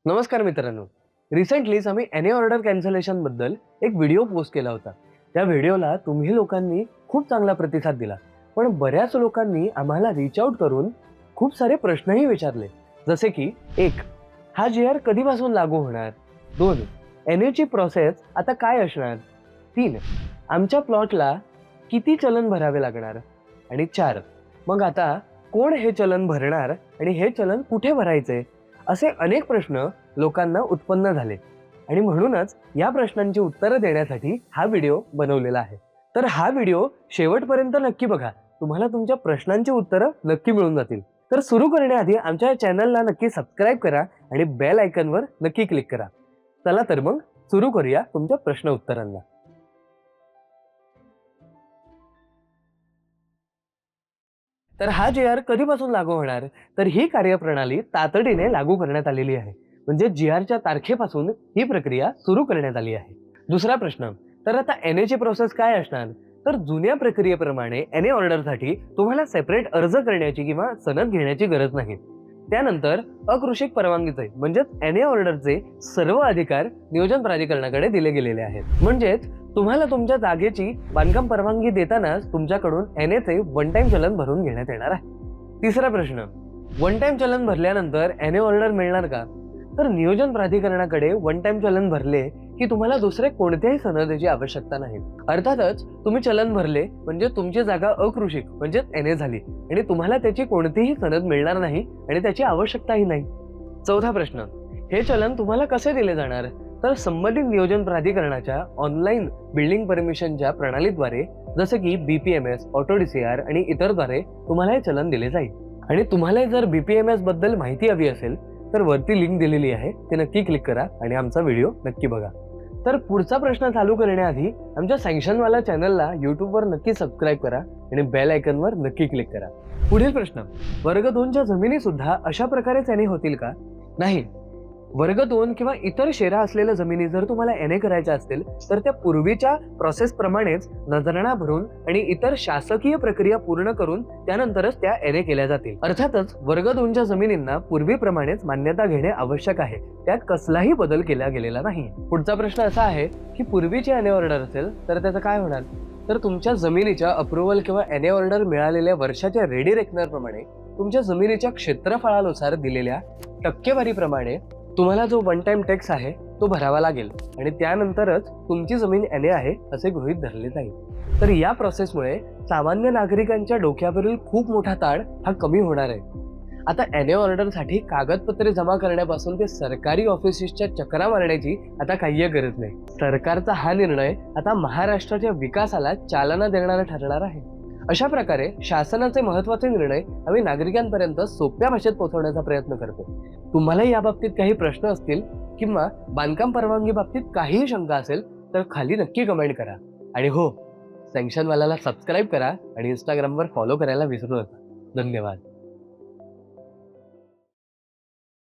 नमस्कार मित्रांनो. रिसेंटलीच आम्ही एनी ऑर्डर कॅन्सलेशन बद्दल एक व्हिडिओ पोस्ट केला होता. त्या व्हिडिओला तुम्ही लोकांनी खूप चांगला प्रतिसाद दिला. पण बऱ्याच लोकांनी आम्हाला रीच आउट करून खूप सारे प्रश्नही विचारले. जसे की 1. हा जी-आर कधीपासून लागू होणार? 2. एनएची प्रोसेस आता काय असणार? 3. आमच्या प्लॉटला किती चलन भरावे लागणार? आणि 4. मग आता कोण हे चलन भरणार आणि हे चलन कुठे भरायचे? असे अनेक प्रश्न लोकांना उत्पन्न झाले आणि म्हणूनच या प्रश्नांची उत्तरं देण्यासाठी हा व्हिडिओ बनवलेला आहे. तर हा व्हिडिओ शेवटपर्यंत नक्की बघा. तुम्हाला तुमच्या प्रश्नांची उत्तरं नक्की मिळून जातील. तर सुरू करण्याआधी आमच्या चॅनलला नक्की सबस्क्राईब करा आणि बेल आयकॉनवर नक्की क्लिक करा. चला तर मग सुरू करूया तुमच्या प्रश्न उत्तरांना. तर हा जी-आर कधीपासून लागू होणार? तर ही कार्यप्रणाली तातडीने लागू करण्यात आलेली आहे. म्हणजे जी-आरच्या तारखेपासून ही प्रक्रिया सुरू करण्यात आली आहे. दुसरा प्रश्न, तर आता एनएची प्रोसेस काय असणार? तर जुन्या प्रक्रियेप्रमाणे एनए ऑर्डरसाठी तुम्हाला सेपरेट अर्ज करण्याची किंवा सनद घेण्याची गरज नाही. त्यानंतर अकृषिक परवानगीचे म्हणजेच एनए ऑर्डरचे सर्व अधिकार नियोजन प्राधिकरणाकडे दिले गेलेले आहेत. म्हणजेच तुम्हाला तुमच्या जागेची बांधकाम परवानगी देतानाच तुमच्याकडून एनएचे वन टाइम चलन भरून घेण्यात येणार आहे. तिसरा प्रश्न, वन टाइम चलन भरल्यानंतर एनए ऑर्डर मिळणार का? तर नियोजन प्राधिकरणाकडे वन टाइम चलन भरले की तुम्हाला दुसरे कोणत्याही सनदेची आवश्यकता नाही. अर्थातच तुम्ही चलन भरले म्हणजे तुमची जागा अकृषिक म्हणजे एनए झाली आणि तुम्हाला त्याची कोणतीही सनद मिळणार नाही आणि त्याची आवश्यकताही नाही. चौथा प्रश्न, हे चलन तुम्हाला कसे दिले जाणार? तर संबंधित नियोजन प्राधिकरणाच्या ऑनलाईन बिल्डिंग परमिशनच्या प्रणालीद्वारे जसे की बीपीएमएस, ऑटोडीसीआर आणि इतरद्वारे तुम्हाला हे चलन दिले जाईल. आणि तुम्हाला जर बीपीएमएस बद्दल माहिती हवी असेल तर वरती लिंक दिलेली आहे, ते नक्की क्लिक करा आणि आमचा व्हिडिओ नक्की बघा. तर पुढचा प्रश्न चालू करण्याआधी आमच्या सँक्शनवाला चॅनलला यूट्यूबवर नक्की सबस्क्राईब करा आणि बेल आयकॉनवर नक्की क्लिक करा. पुढील प्रश्न, वर्ग 2च्या जमिनी सुद्धा अशा प्रकारेच एनए होतील का? नाही. वर्ग 2 किंवा इतर शेरा असलेल्या जमिनी जर तुम्हाला एनए करायच्या असतील तर त्या पूर्वीच्या प्रोसेस प्रमाणेच नजराणा भरून आणि इतर शासकीय प्रक्रिया पूर्ण करून त्यानंतरच त्या एनए केल्या जातील. अर्थातच वर्ग 2च्या जमिनींना पूर्वीप्रमाणेच मान्यता घेणे आवश्यक आहे. त्यात कसलाही बदल केला गेलेला नाही. पुढचा प्रश्न असा आहे की पूर्वीची एनए ऑर्डर असेल तर त्याचं काय होणार? तर तुमच्या जमिनीच्या अप्रुव्हल किंवा एनए ऑर्डर मिळालेल्या वर्षाच्या रेडी रेकनर प्रमाणे तुमच्या जमिनीच्या क्षेत्रफळानुसार दिलेल्या टक्केवारीप्रमाणे तुम्हाला जो वन टाइम टॅक्स आहे तो भरावा लागेल आणि त्यानंतरच तुमची जमीन एनए आहे असे गृहीत धरले जाईल. तर या प्रोसेसमुळे सामान्य नागरिकांच्या डोक्यावरील खूप मोठा ताण हा कमी होणार आहे. आता एनए ऑर्डरसाठी कागदपत्रे जमा करण्यापासून ते सरकारी ऑफिसेसच्या चक्रा मारण्याची आता काही गरज नाही. सरकारचा हा निर्णय आता महाराष्ट्राच्या विकासाला चालना देणारा ठरणार आहे. अशा प्रकारे शासनाचे महत्त्वाचे निर्णय आम्ही नागरिकांपर्यंत सोप्या भाषेत पोहोचवण्याचा प्रयत्न करतो. तुम्हाला या बाबतीत काही प्रश्न असतील किंवा बांधकाम परवानगी बाबतीत काहीही शंका असेल तर खाली नक्की कमेंट करा. आणि हो, सँक्शनवाल्याला सबस्क्राईब करा आणि इंस्टाग्रामवर फॉलो करायला विसरू नका. धन्यवाद.